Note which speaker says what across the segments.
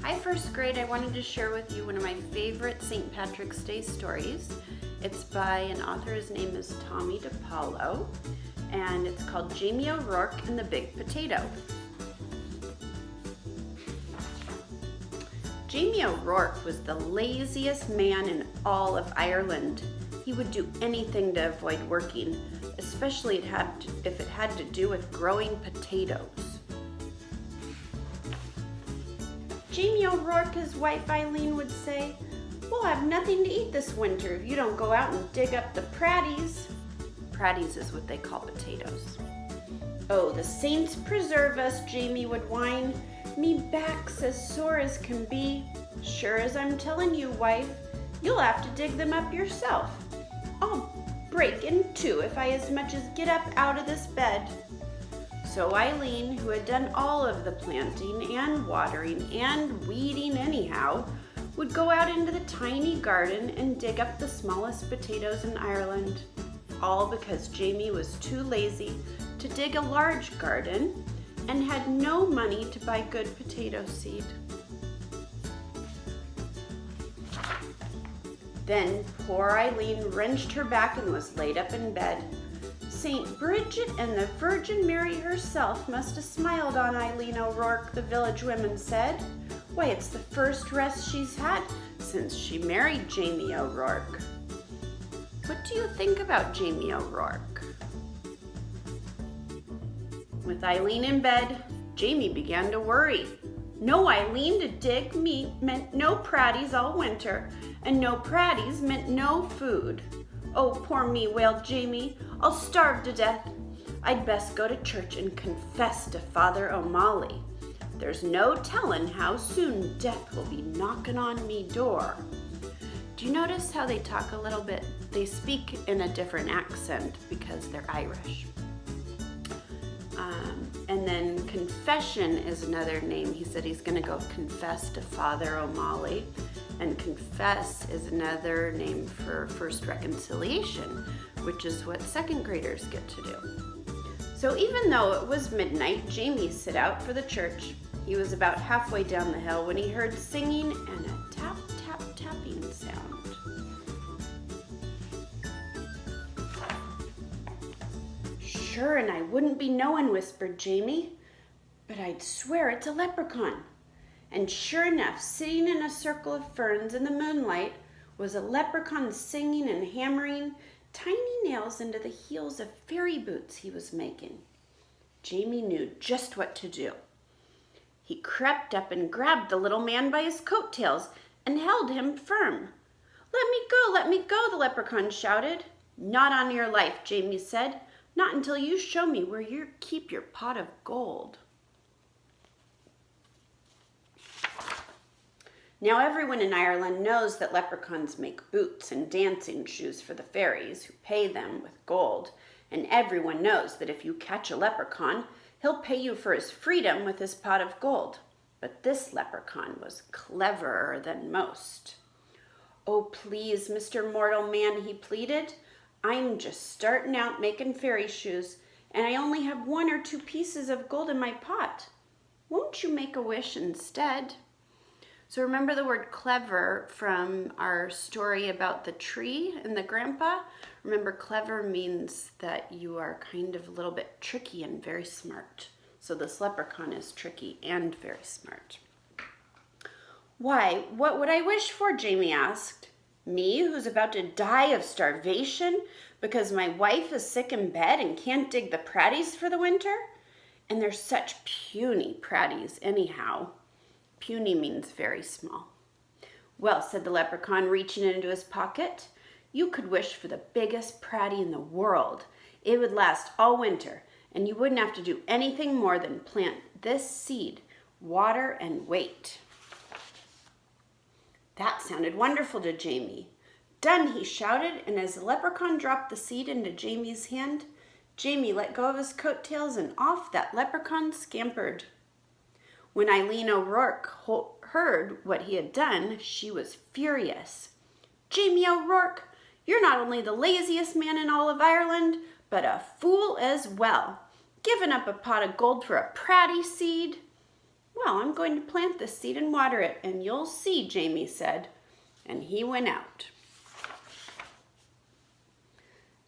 Speaker 1: Hi, first grade. I wanted to share with you one of my favorite St. Patrick's Day stories. It's by an author. His name is Tommy DePaulo, and it's called Jamie O'Rourke and the Big Potato. Jamie O'Rourke was the laziest man in all of Ireland. He would do anything to avoid working, especially if it had to do with growing potatoes. Jamie O'Rourke, his wife Eileen, would say, "We'll have nothing to eat this winter if you don't go out and dig up the pratties." Pratties is what they call potatoes. "Oh, the saints preserve us," Jamie would whine. "Me back's as sore as can be. Sure as I'm telling you, wife, you'll have to dig them up yourself. I'll break in two if I as much as get up out of this bed." So Eileen, who had done all of the planting and watering and weeding anyhow, would go out into the tiny garden and dig up the smallest potatoes in Ireland. All because Jamie was too lazy to dig a large garden and had no money to buy good potato seed. Then poor Eileen wrenched her back and was laid up in bed. St. Bridget and the Virgin Mary herself must have smiled on Eileen O'Rourke, the village women said. Why, it's the first rest she's had since she married Jamie O'Rourke. What do you think about Jamie O'Rourke? With Eileen in bed, Jamie began to worry. No Eileen to dig meant no pratties all winter, and no pratties meant no food. "Oh, poor me," wailed Jamie. "I'll starve to death. I'd best go to church and confess to Father O'Malley. There's no tellin' how soon death will be knocking on me door." Do you notice how they talk a little bit? They speak in a different accent because they're Irish. And then confession is another name. He said he's going to go confess to Father O'Malley. And confess is another name for first reconciliation, which is what second graders get to do. So even though it was midnight, Jamie set out for the church. He was about halfway down the hill when he heard singing and a tap, tap, tapping sound. "Sure, and I wouldn't be knowin'," whispered Jamie, "but I'd swear it's a leprechaun." And sure enough, sitting in a circle of ferns in the moonlight was a leprechaun singing and hammering tiny nails into the heels of fairy boots he was making. Jamie knew just what to do. He crept up and grabbed the little man by his coattails and held him firm. Let me go," the leprechaun shouted. "Not on your life," Jamie said. "Not until you show me where you keep your pot of gold." Now everyone in Ireland knows that leprechauns make boots and dancing shoes for the fairies who pay them with gold, and everyone knows that if you catch a leprechaun, he'll pay you for his freedom with his pot of gold. But this leprechaun was cleverer than most. "Oh, please, Mr. Mortal Man," he pleaded. "I'm just starting out making fairy shoes, and I only have 1 or 2 pieces of gold in my pot. Won't you make a wish instead?" So remember the word clever from our story about the tree and the grandpa? Remember, clever means that you are kind of a little bit tricky and very smart. So this leprechaun is tricky and very smart. "Why, what would I wish for?" Jamie asked. "Me, who's about to die of starvation because my wife is sick in bed and can't dig the pratties for the winter? And they're such puny pratties anyhow." Puny means very small. "Well," said the leprechaun, reaching into his pocket, "you could wish for the biggest pratty in the world. It would last all winter, and you wouldn't have to do anything more than plant this seed, water, and wait." That sounded wonderful to Jamie. "Done," he shouted, and as the leprechaun dropped the seed into Jamie's hand, Jamie let go of his coattails and off that leprechaun scampered. When Eileen O'Rourke heard what he had done, she was furious. "Jamie O'Rourke, you're not only the laziest man in all of Ireland, but a fool as well. Giving up a pot of gold for a pratty seed." Well, I'm going to plant the seed and water it, and you'll see, Jamie said. And he went out.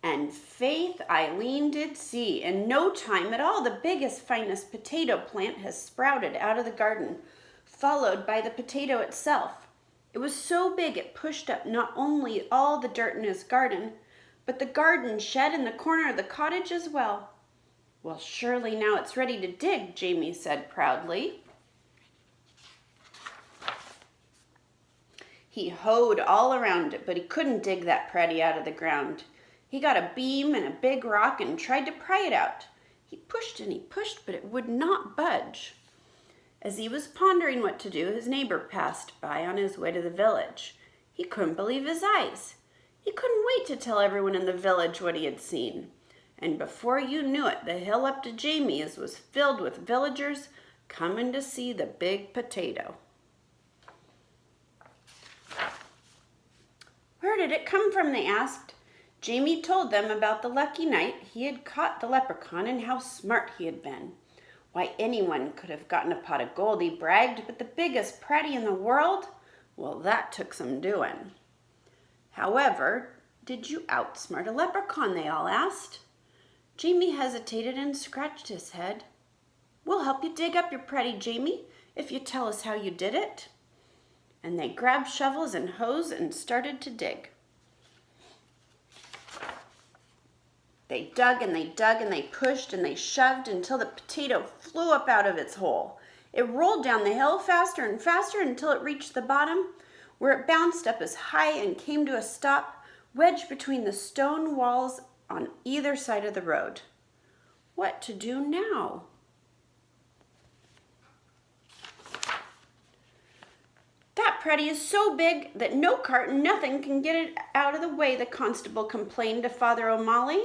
Speaker 1: And faith Eileen did see. In no time at all, the biggest, finest potato plant has sprouted out of the garden, followed by the potato itself. It was so big it pushed up not only all the dirt in his garden, but the garden shed in the corner of the cottage as well. Well, surely now it's ready to dig, Jamie said proudly. He hoed all around it, but he couldn't dig that Pratty out of the ground. He got a beam and a big rock and tried to pry it out. He pushed and he pushed, but it would not budge. As he was pondering what to do, his neighbor passed by on his way to the village. He couldn't believe his eyes. He couldn't wait to tell everyone in the village what he had seen. And before you knew it, the hill up to Jamie's was filled with villagers coming to see the big potato. Where did it come from, they asked. Jamie told them about the lucky night he had caught the leprechaun and how smart he had been. Why, anyone could have gotten a pot of gold, he bragged, but the biggest Pratty in the world? Well, that took some doing. However, did you outsmart a leprechaun, they all asked. Jamie hesitated and scratched his head. We'll help you dig up your Pratty, Jamie, if you tell us how you did it. And they grabbed shovels and hoes and started to dig. They dug and they dug and they pushed and they shoved until the potato flew up out of its hole. It rolled down the hill faster and faster until it reached the bottom, where it bounced up as high and came to a stop, wedged between the stone walls on either side of the road. What to do now? That Pratty is so big that no cart and nothing can get it out of the way, the constable complained to Father O'Malley.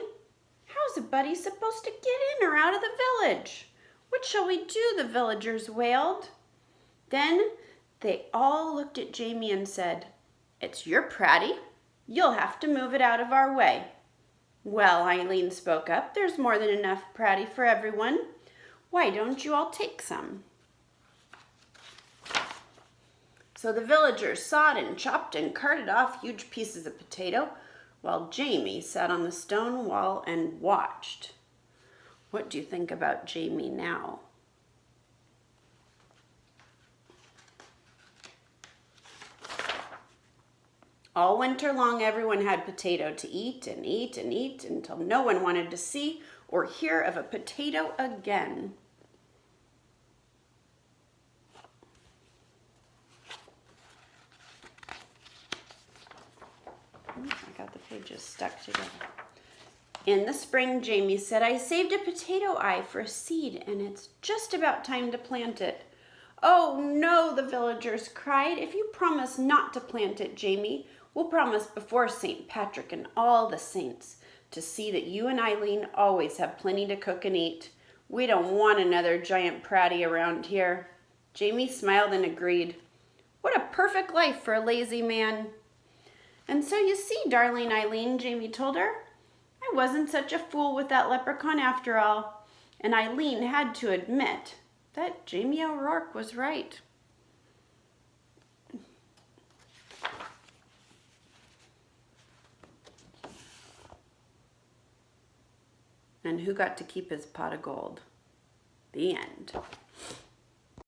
Speaker 1: How's a buddy supposed to get in or out of the village? What shall we do? The villagers wailed. Then they all looked at Jamie and said, It's your Pratty. You'll have to move it out of our way. Well, Eileen spoke up, there's more than enough Pratty for everyone. Why don't you all take some? So the villagers sawed and chopped and carted off huge pieces of potato, while Jamie sat on the stone wall and watched. What do you think about Jamie now? All winter long, everyone had potato to eat and eat and eat until no one wanted to see or hear of a potato again. I got the pages stuck together. In the spring, Jamie said, I saved a potato eye for a seed, and it's just about time to plant it. Oh, no, the villagers cried. If you promise not to plant it, Jamie, we'll promise before St. Patrick and all the saints to see that you and Eileen always have plenty to cook and eat. We don't want another giant Pratty around here. Jamie smiled and agreed. What a perfect life for a lazy man. And so you see, darling Eileen, Jamie told her, I wasn't such a fool with that leprechaun after all. And Eileen had to admit that Jamie O'Rourke was right. And who got to keep his pot of gold? The end.